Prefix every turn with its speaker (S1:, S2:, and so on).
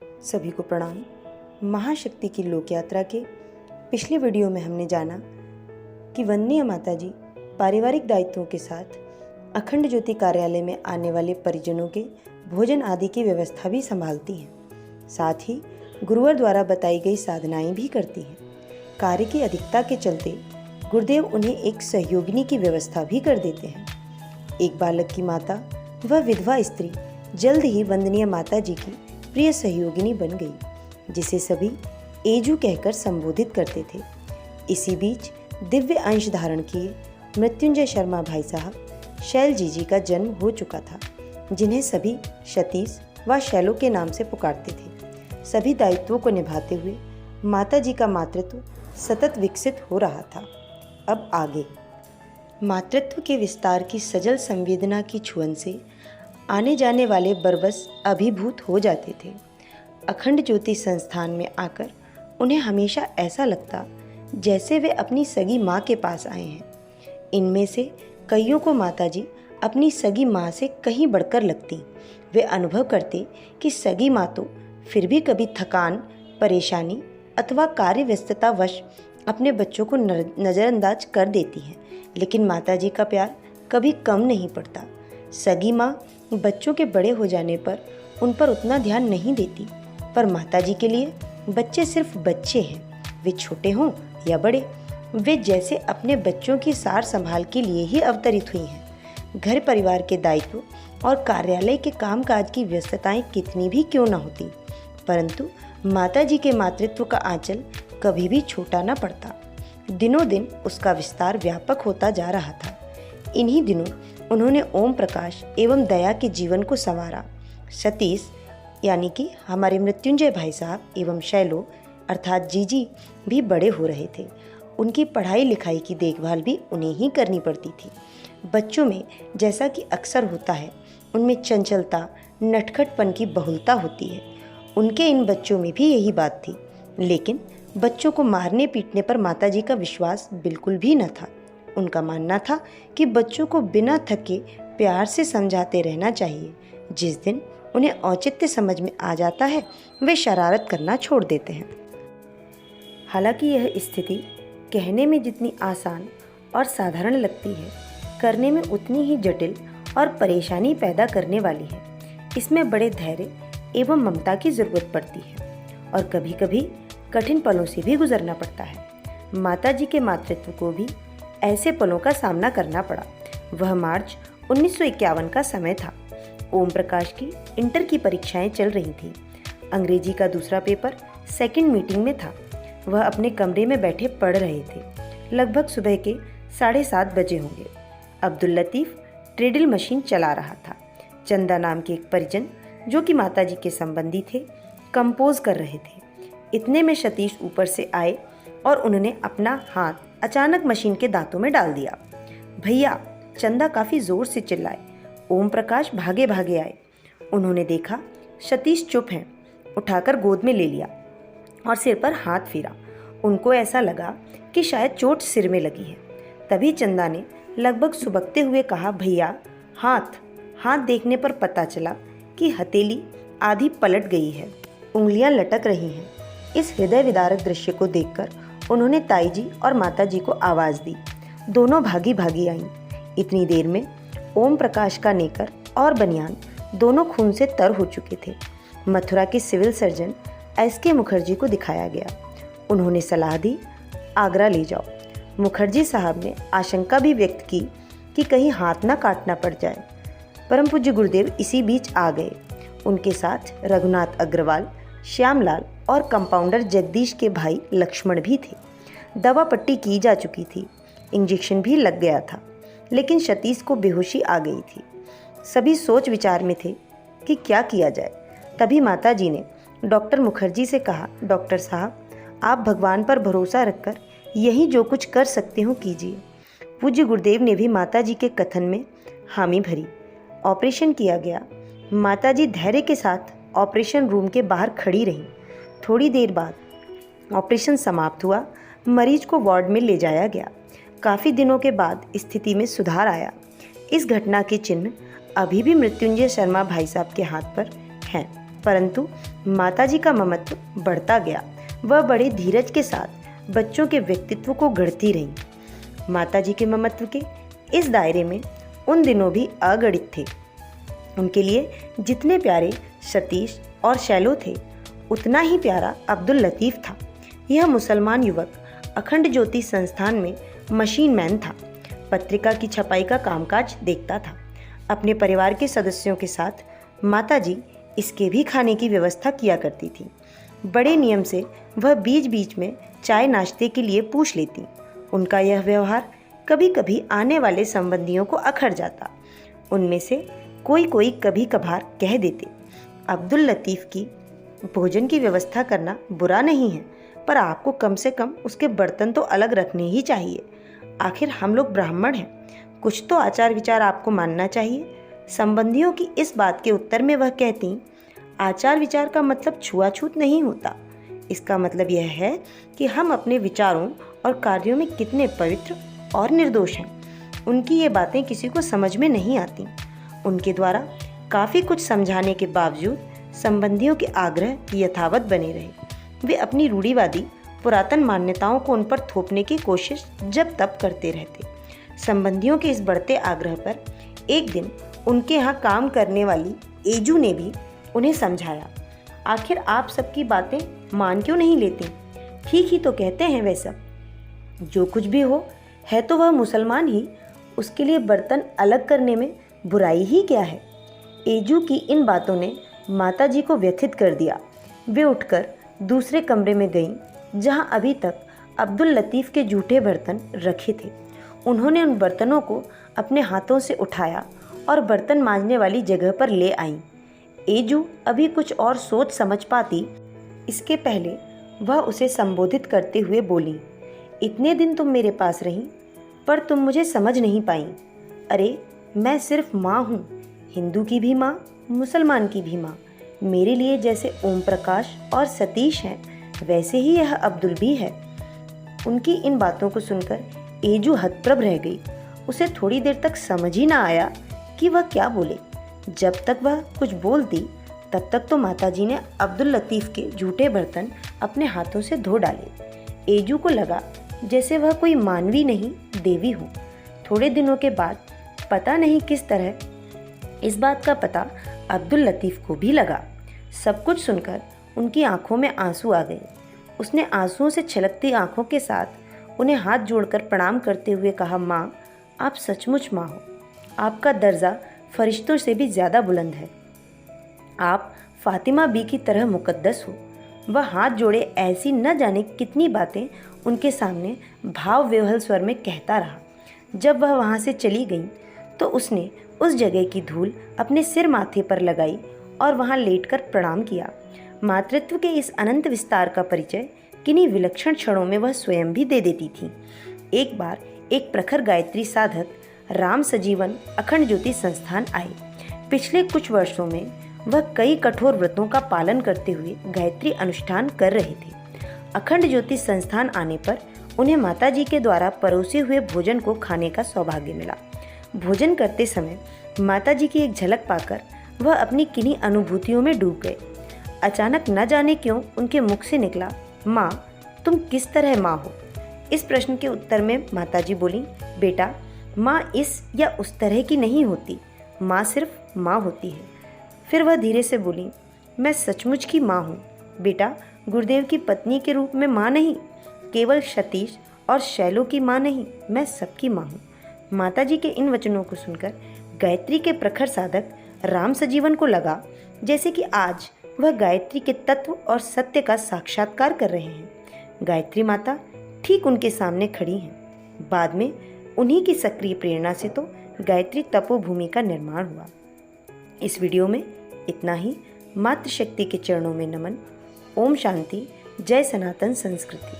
S1: सभी को प्रणाम। महाशक्ति की लोक यात्रा के पिछले वीडियो में हमने जाना कि वंदनीय माताजी पारिवारिक दायित्वों के साथ अखंड ज्योति कार्यालय में आने वाले परिजनों के भोजन आदि की व्यवस्था भी संभालती हैं। साथ ही गुरुवर द्वारा बताई गई साधनाएं भी करती हैं। कार्य की अधिकता के चलते गुरुदेव उन्हें एक सहयोगिनी की व्यवस्था भी कर देते हैं। एक बालक की माता व विधवा स्त्री जल्द ही वंदनीय माताजी की प्रिय सहयोगिनी बन गई, जिसे सभी एजू कहकर संबोधित करते थे। इसी बीच दिव्य अंश धारण किए मृत्युंजय शर्मा भाई साहब शैल जी का जन्म हो चुका था, जिन्हें सभी सतीश व शैलो के नाम से पुकारते थे। सभी दायित्वों को निभाते हुए माताजी का मातृत्व सतत विकसित हो रहा था। अब आगे मातृत्व के विस्तार की सजल संवेदना की छुअन से आने जाने वाले बरबस अभिभूत हो जाते थे। अखंड ज्योति संस्थान में आकर उन्हें हमेशा ऐसा लगता जैसे वे अपनी सगी माँ के पास आए हैं। इनमें से कईयों को माताजी अपनी सगी माँ से कहीं बढ़कर लगती। वे अनुभव करते कि सगी माँ तो फिर भी कभी थकान, परेशानी अथवा कार्य व्यस्ततावश अपने बच्चों को नज़रअंदाज कर देती हैं, लेकिन माताजी का प्यार कभी कम नहीं पड़ता। सगी माँ बच्चों के बड़े हो जाने पर उन पर उतना ध्यान नहीं देती, पर माताजी के लिए बच्चे सिर्फ बच्चे हैं। वे छोटे हों या बड़े, वे जैसे अपने बच्चों की सार संभाल के लिए ही अवतरित हुई हैं। घर परिवार के दायित्व और कार्यालय के कामकाज की व्यस्तताएं कितनी भी क्यों न होती, परंतु माताजी के मातृत्व का आंचल कभी भी छोटा न पड़ता। दिनों दिन उसका विस्तार व्यापक होता जा रहा था। इन्हीं दिनों उन्होंने ओम प्रकाश एवं दया के जीवन को संवारा। सतीश यानी कि हमारे मृत्युंजय भाई साहब एवं शैलो अर्थात जीजी भी बड़े हो रहे थे। उनकी पढ़ाई लिखाई की देखभाल भी उन्हें ही करनी पड़ती थी। बच्चों में जैसा कि अक्सर होता है, उनमें चंचलता, नटखटपन की बहुलता होती है। उनके इन बच्चों में भी यही बात थी, लेकिन बच्चों को मारने पीटने पर माताजी का विश्वास बिल्कुल भी न था। उनका मानना था कि बच्चों को बिना थके प्यार से समझाते रहना चाहिए। जिस दिन उन्हें औचित्य समझ में आ जाता है, वे शरारत करना छोड़ देते हैं। हालांकि यह स्थिति कहने में जितनी आसान और साधारण लगती है, करने में उतनी ही जटिल और परेशानी पैदा करने वाली है। इसमें बड़े धैर्य एवं ममता की जरूरत पड़ती है और कभी कभी कठिन पलों से भी गुजरना पड़ता है। माताजी के मातृत्व को भी ऐसे पलों का सामना करना पड़ा। वह मार्च 1951 का समय था। ओम प्रकाश की इंटर की परीक्षाएं चल रही थीं। अंग्रेजी का दूसरा पेपर सेकंड मीटिंग में था। वह अपने कमरे में बैठे पढ़ रहे थे। लगभग सुबह के 7:30 बजे होंगे। अब्दुल लतीफ़ ट्रेडल मशीन चला रहा था। चंदा नाम के एक परिजन, जो कि माताजी के संबंधी थे, कंपोज कर रहे थे। इतने में सतीश ऊपर से आए और उन्होंने अपना हाथ अचानक मशीन के दांतों में डाल दिया। भैया! चंदा काफ़ी ज़ोर से चिल्लाए। ओम प्रकाश भागे भागे आए। उन्होंने देखा सतीश चुप हैं। उठाकर गोद में ले लिया और सिर पर हाथ फेरा। उनको ऐसा लगा कि शायद चोट सिर में लगी है। तभी चंदा ने लगभग सुबकते हुए कहा, भैया हाथ देखने पर पता चला कि हथेली आधी पलट गई है, उंगलियां लटक रही हैं। इस हृदय विदारक दृश्य को देखकर उन्होंने ताई जी और माताजी को आवाज़ दी। दोनों भागी भागी आईं। इतनी देर में ओम प्रकाश का नेकर और बनियान दोनों खून से तर हो चुके थे। मथुरा के सिविल सर्जन SK मुखर्जी को दिखाया गया। उन्होंने सलाह दी, आगरा ले जाओ। मुखर्जी साहब ने आशंका भी व्यक्त की कि कहीं हाथ ना काटना पड़ जाए। परम पूज्य गुरुदेव इसी बीच आ गए। उनके साथ रघुनाथ अग्रवाल, श्यामलाल और कंपाउंडर जगदीश के भाई लक्ष्मण भी थे। दवा पट्टी की जा चुकी थी, इंजेक्शन भी लग गया था, लेकिन सतीश को बेहोशी आ गई थी। सभी सोच विचार में थे कि क्या किया जाए। तभी माताजी ने डॉक्टर मुखर्जी से कहा, डॉक्टर साहब, आप भगवान पर भरोसा रखकर यही जो कुछ कर सकते हो कीजिए। पूज्य गुरुदेव ने भी माताजी के कथन में हामी भरी। ऑपरेशन किया गया। माताजी धैर्य के साथ ऑपरेशन रूम के बाहर खड़ी रहीं। थोड़ी देर बाद ऑपरेशन समाप्त हुआ। मरीज को वार्ड में ले जाया गया। काफ़ी दिनों के बाद स्थिति में सुधार आया। इस घटना के चिन्ह अभी भी मृत्युंजय शर्मा भाई साहब के हाथ पर हैं। परंतु माताजी का ममत्व बढ़ता गया। वह बड़े धीरज के साथ बच्चों के व्यक्तित्व को गढ़ती रही। माताजी के ममत्व के इस दायरे में उन दिनों भी अगणित थे। उनके लिए जितने प्यारे सतीश और शैलो थे, उतना ही प्यारा अब्दुल लतीफ़ था। यह मुसलमान युवक अखंड ज्योति संस्थान में मशीन मैन था। पत्रिका की छपाई का कामकाज देखता था। अपने परिवार के सदस्यों के साथ माताजी इसके भी खाने की व्यवस्था किया करती थी। बड़े नियम से वह बीच बीच में चाय नाश्ते के लिए पूछ लेती। उनका यह व्यवहार कभी कभी आने वाले संबंधियों को अखर जाता। उनमें से कोई कभी कभार कह देते, अब्दुल लतीफ़ की भोजन की व्यवस्था करना बुरा नहीं है, पर आपको कम से कम उसके बर्तन तो अलग रखने ही चाहिए। आखिर हम लोग ब्राह्मण हैं, कुछ तो आचार विचार आपको मानना चाहिए। संबंधियों की इस बात के उत्तर में वह कहती, आचार विचार का मतलब छुआछूत नहीं होता। इसका मतलब यह है कि हम अपने विचारों और कार्यों में कितने पवित्र और निर्दोष हैं। उनकी ये बातें किसी को समझ में नहीं आती। उनके द्वारा काफ़ी कुछ समझाने के बावजूद संबंधियों के आग्रह यथावत बने रहे। वे अपनी रूढ़िवादी पुरातन मान्यताओं को उन पर थोपने की कोशिश जब तब करते रहते। संबंधियों के इस बढ़ते आग्रह पर एक दिन उनके यहाँ काम करने वाली एजू ने भी उन्हें समझाया, आखिर आप सबकी बातें मान क्यों नहीं लेते? ठीक ही तो कहते हैं वे सब। जो कुछ भी हो है तो वह मुसलमान ही, उसके लिए बर्तन अलग करने में बुराई ही क्या है? एजू की इन बातों ने माताजी को व्यथित कर दिया। वे उठकर दूसरे कमरे में गईं, जहां अभी तक अब्दुल लतीफ़ के जूठे बर्तन रखे थे। उन्होंने उन बर्तनों को अपने हाथों से उठाया और बर्तन मांजने वाली जगह पर ले आईं। एजू अभी कुछ और सोच समझ पाती, इसके पहले वह उसे संबोधित करते हुए बोली, इतने दिन तुम मेरे पास रहीं, पर तुम मुझे समझ नहीं पाई। अरे मैं सिर्फ माँ हूँ, हिंदू की भी माँ, मुसलमान की भी माँ। मेरे लिए जैसे ओम प्रकाश और सतीश हैं, वैसे ही यह अब्दुल भी है। उनकी इन बातों को सुनकर एजू हतप्रभ रह गई। उसे थोड़ी देर तक समझ ही ना आया कि वह क्या बोले। जब तक वह कुछ बोलती, तब तक तो माताजी ने अब्दुल लतीफ़ के जूठे बर्तन अपने हाथों से धो डाले। एजू को लगा जैसे वह कोई मानवी नहीं, देवी हो। थोड़े दिनों के बाद पता नहीं किस तरह इस बात का पता अब्दुल लतीफ़ को भी लगा। सब कुछ सुनकर उनकी आंखों में आंसू आ गए। उसने आंसुओं से छलकती आंखों के साथ उन्हें हाथ जोड़कर प्रणाम करते हुए कहा, माँ, आप सचमुच माँ हो। आपका दर्जा फरिश्तों से भी ज़्यादा बुलंद है। आप फातिमा बी की तरह मुकद्दस हो। वह हाथ जोड़े ऐसी न जाने कितनी बातें उनके सामने भाव विह्वल स्वर में कहता रहा। जब वह वहाँ से चली गई तो उसने उस जगह की धूल अपने सिर माथे पर लगाई और वहाँ लेटकर प्रणाम किया। मातृत्व के इस अनंत विस्तार का परिचय किन्हीं विलक्षण क्षणों में वह स्वयं भी दे देती थी। एक बार एक प्रखर गायत्री साधक राम सजीवन अखंड ज्योति संस्थान आए। पिछले कुछ वर्षों में वह कई कठोर व्रतों का पालन करते हुए गायत्री अनुष्ठान कर रहे थे। अखंड ज्योति संस्थान आने पर उन्हें माताजी के द्वारा परोसे हुए भोजन को खाने का सौभाग्य मिला। भोजन करते समय माताजी की एक झलक पाकर वह अपनी किन्हीं अनुभूतियों में डूब गए। अचानक न जाने क्यों उनके मुख से निकला, माँ, तुम किस तरह माँ हो? इस प्रश्न के उत्तर में माताजी बोली, बेटा, माँ इस या उस तरह की नहीं होती, माँ सिर्फ माँ होती है। फिर वह धीरे से बोली, मैं सचमुच की माँ हूँ बेटा, गुरुदेव की पत्नी के रूप में माँ नहीं, केवल सतीश और शैलो की माँ नहीं, मैं सबकी माँ हूँ। माताजी के इन वचनों को सुनकर गायत्री के प्रखर साधक राम सजीवन को लगा जैसे कि आज वह गायत्री के तत्व और सत्य का साक्षात्कार कर रहे हैं। गायत्री माता ठीक उनके सामने खड़ी हैं। बाद में उन्हीं की सक्रिय प्रेरणा से तो गायत्री तपोभूमि का निर्माण हुआ। इस वीडियो में इतना ही। मातृशक्ति के चरणों में नमन। ओम शांति। जय सनातन संस्कृति।